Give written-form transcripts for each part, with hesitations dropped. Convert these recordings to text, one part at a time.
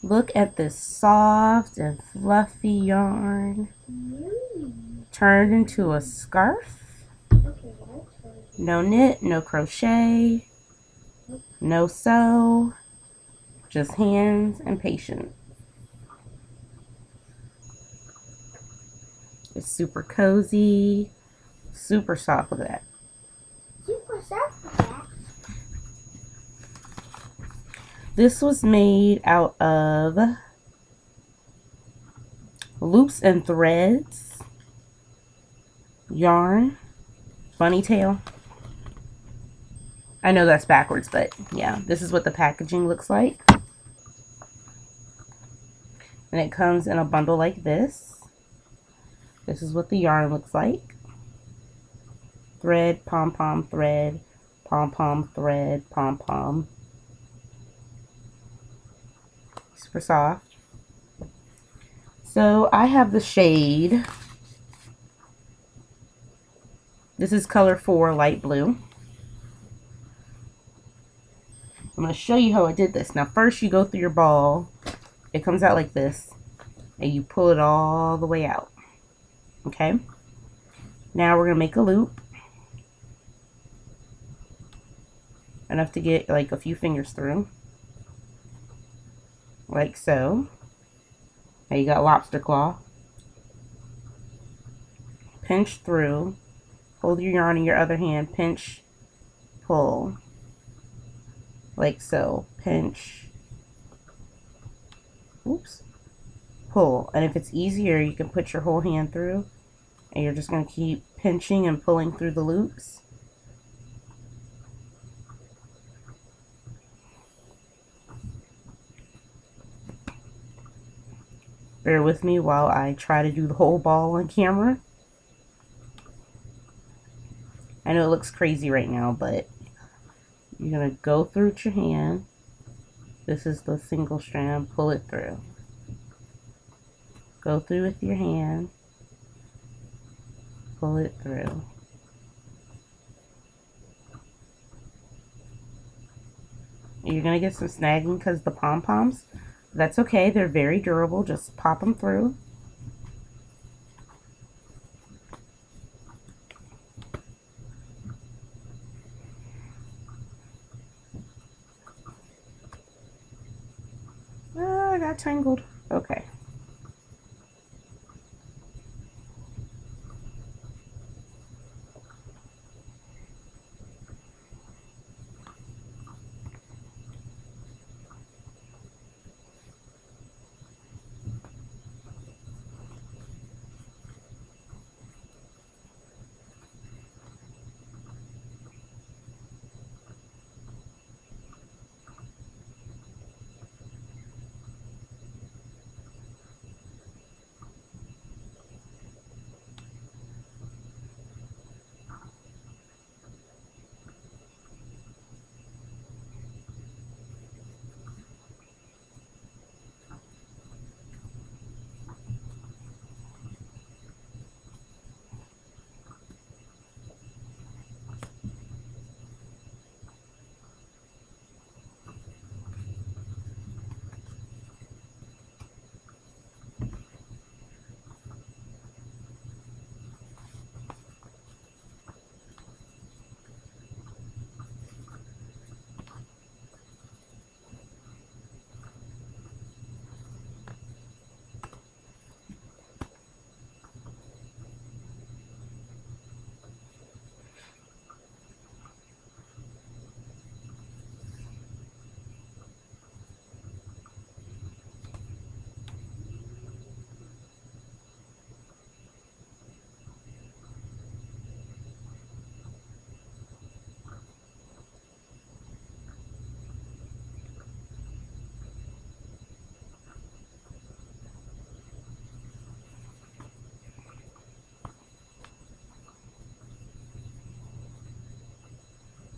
Look at this soft and fluffy yarn turned into a scarf. No knit, no crochet, no sew, just hands and patience. It's super cozy, super soft. Look at that. Super soft with that. This was made out of loops and threads, yarn, bunny tail. I know that's backwards, but yeah, this is what the packaging looks like. And it comes in a bundle like this. This is what the yarn looks like. Thread, pom-pom, thread, pom-pom, thread, pom-pom. Super soft. So I have the shade. This is color 4, light blue. I'm going to show you how I did this. Now first you go through your ball. It comes out like this. And you pull it all the way out. Okay? Now we're going to make a loop. Enough to get like a few fingers through. Like so. Now you got lobster claw. Pinch through. Hold your yarn in your other hand. Pinch. Pull. Like so. Pinch. Oops. Pull. And if it's easier, you can put your whole hand through. And you're just going to keep pinching and pulling through the loops. Bear with me while I try to do the whole ball on camera. I know it looks crazy right now, but you're going to go through with your hand. This is the single strand. Pull it through. Go through with your hand. Pull it through. You're going to get some snagging because the pom-poms. That's okay. They're very durable. Just pop them through. I got tangled. Okay.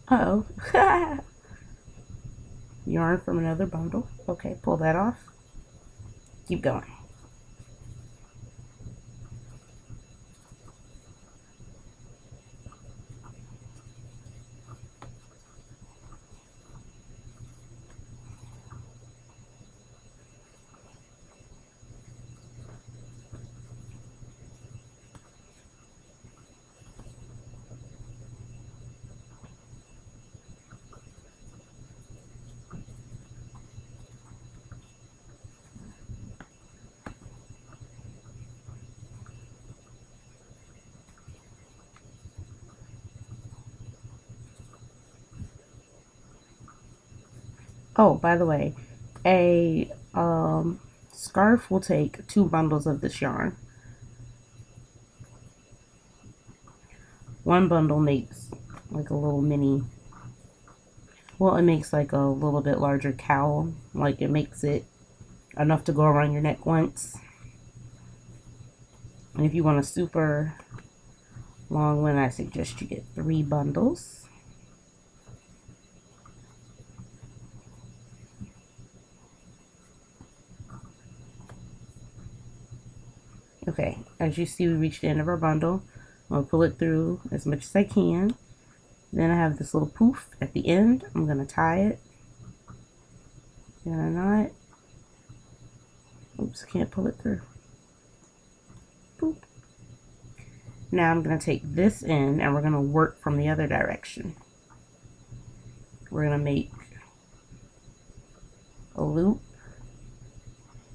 Uh-oh. Yarn from another bundle. Okay, pull that off. Keep going. Oh, by the way, a scarf will take 2 bundles of this yarn. One bundle makes like a little mini, well, it makes like a little bit larger cowl. Like it makes it enough to go around your neck once. And if you want a super long one, I suggest you get 3 bundles. Okay, as you see, we reached the end of our bundle. I'm going to pull it through as much as I can. Then I have this little poof at the end. I'm going to tie it. Then a knot. Oops, can't pull it through. Boop. Now I'm going to take this end and we're going to work from the other direction. We're going to make a loop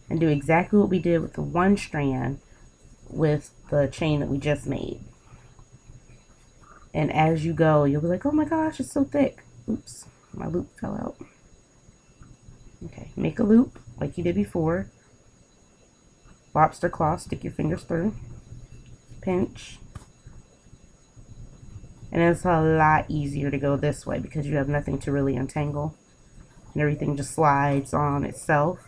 and do exactly what we did with the one strand with the chain that we just made. And as you go, you'll be like, oh my gosh, it's so thick. Oops, my loop fell out. Okay, make a loop like you did before. Lobster claw, stick your fingers through. Pinch. And it's a lot easier to go this way because you have nothing to really untangle. And everything just slides on itself.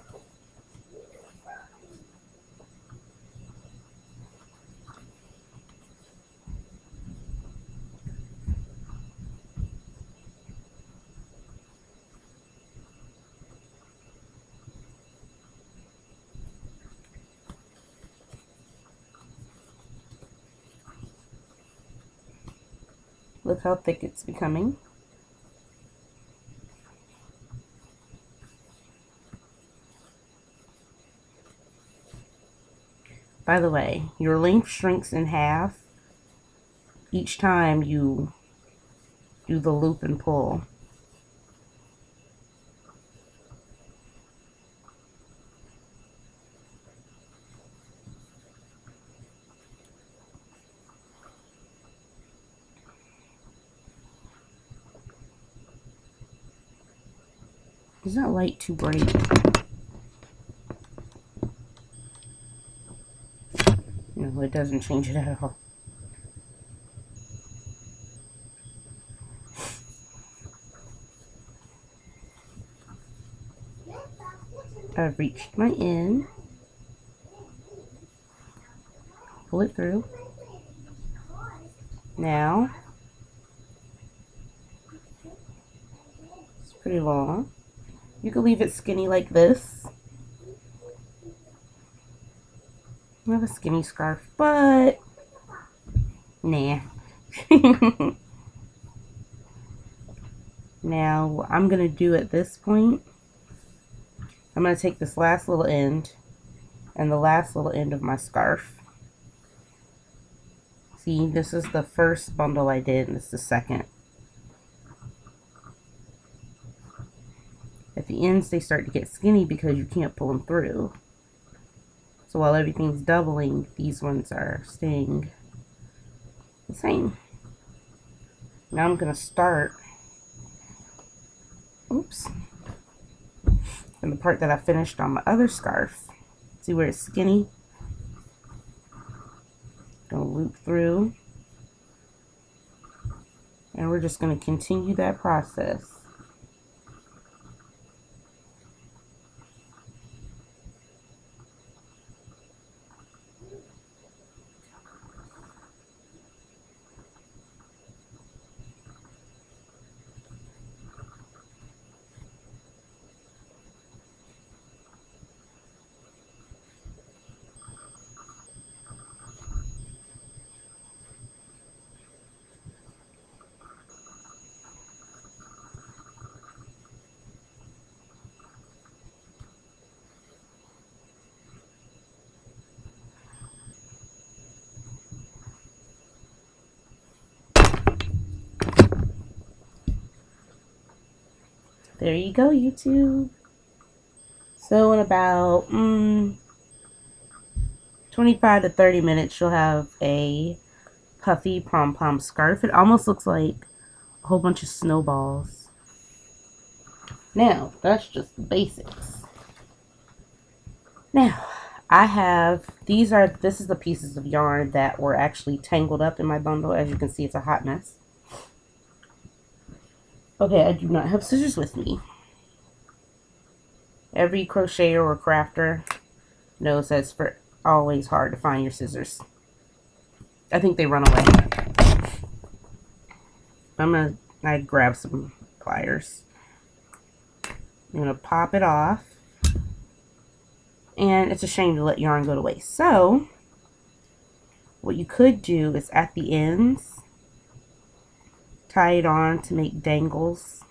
Look how thick it's becoming. By the way, your length shrinks in half each time you do the loop and pull. Is that light too bright? No, it doesn't change it at all. I've reached my end. Pull it through. Now, it's pretty long. You can leave it skinny like this. I have a skinny scarf, but nah. Now, what I'm going to do at this point, I'm going to take this last little end and the last little end of my scarf. See, this is the first bundle I did, and this is the second. At the ends, they start to get skinny because you can't pull them through. So while everything's doubling, these ones are staying the same. Now I'm going to start, oops, and the part that I finished on my other scarf. See where it's skinny? Gonna loop through. And we're just going to continue that process. There you go, YouTube. So in about 25 to 30 minutes, you'll have a puffy pom-pom scarf. It almost looks like a whole bunch of snowballs. Now, that's just the basics. Now, this is the pieces of yarn that were actually tangled up in my bundle. As you can see, it's a hot mess. Okay, I do not have scissors with me. Every crocheter or crafter knows that it's always hard to find your scissors. I think they run away. I grab some pliers. I'm gonna pop it off. And it's a shame to let yarn go to waste. So, what you could do is at the ends, tie it on to make dangles.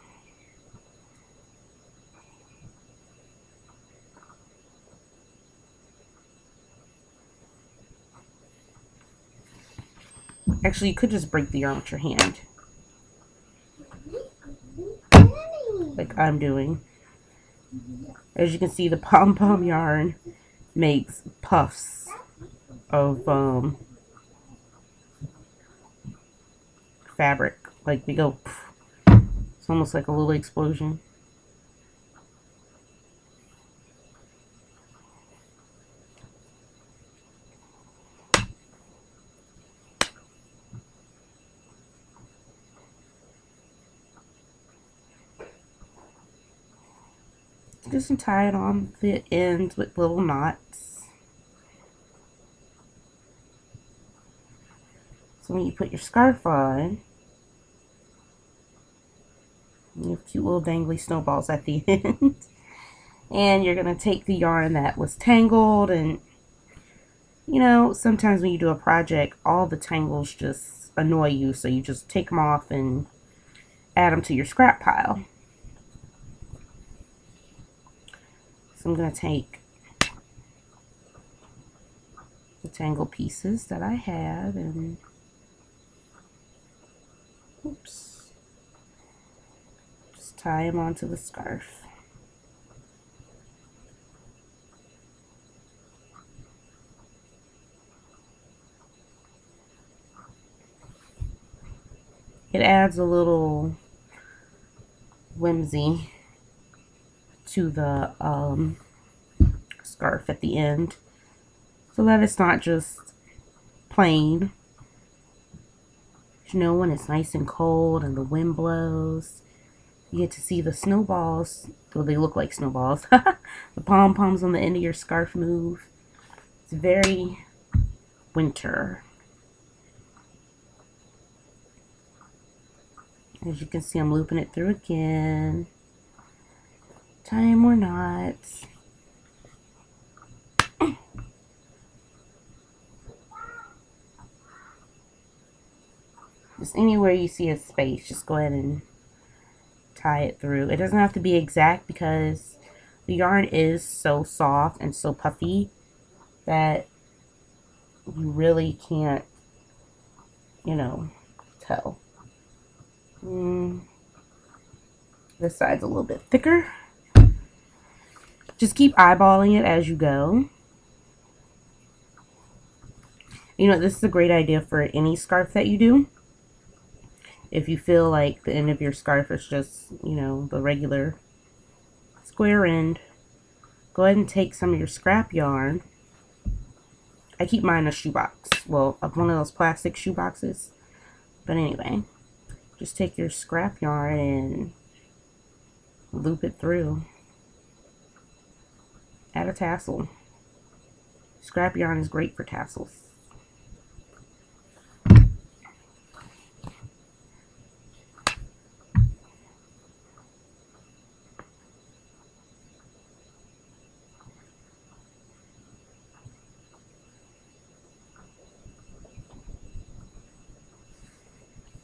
Actually, you could just break the yarn with your hand, like I'm doing. As you can see, the pom-pom yarn makes puffs of fabric. Like they go, it's almost like a little explosion. Just tie it on the ends with little knots. So when you put your scarf on, you have cute little dangly snowballs at the end. And you're going to take the yarn that was tangled, and you know, sometimes when you do a project, all the tangles just annoy you, so you just take them off and add them to your scrap pile. So I'm going to take the tangled pieces that I have and oops, just tie them onto the scarf. It adds a little whimsy to the scarf at the end, so that it's not just plain. You know, when it's nice and cold and the wind blows, you get to see the snowballs. Well, they look like snowballs. The pom-poms on the end of your scarf move. It's very winter. As you can see, I'm looping it through again. Tying more knots. Just anywhere you see a space, just go ahead and tie it through. It doesn't have to be exact because the yarn is so soft and so puffy that you really can't, you know, tell. This side's a little bit thicker. Just keep eyeballing it as you go. You know, this is a great idea for any scarf that you do. If you feel like the end of your scarf is just, you know, the regular square end, go ahead and take some of your scrap yarn. I keep mine in a shoebox. Well, one of those plastic shoe boxes. But anyway, just take your scrap yarn and loop it through. Add a tassel. Scrap yarn is great for tassels.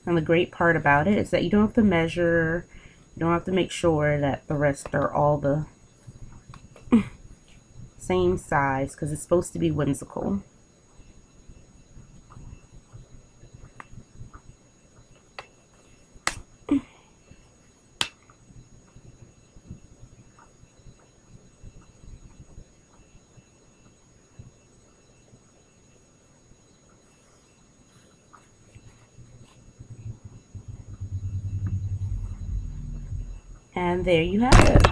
And the great part about it is that you don't have to measure, you don't have to make sure that the rest are all the same size, because it's supposed to be whimsical. And there you have it.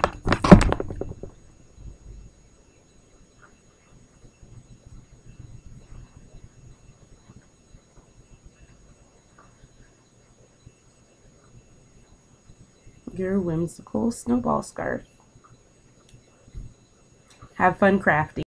Your whimsical snowball scarf. Have fun crafting.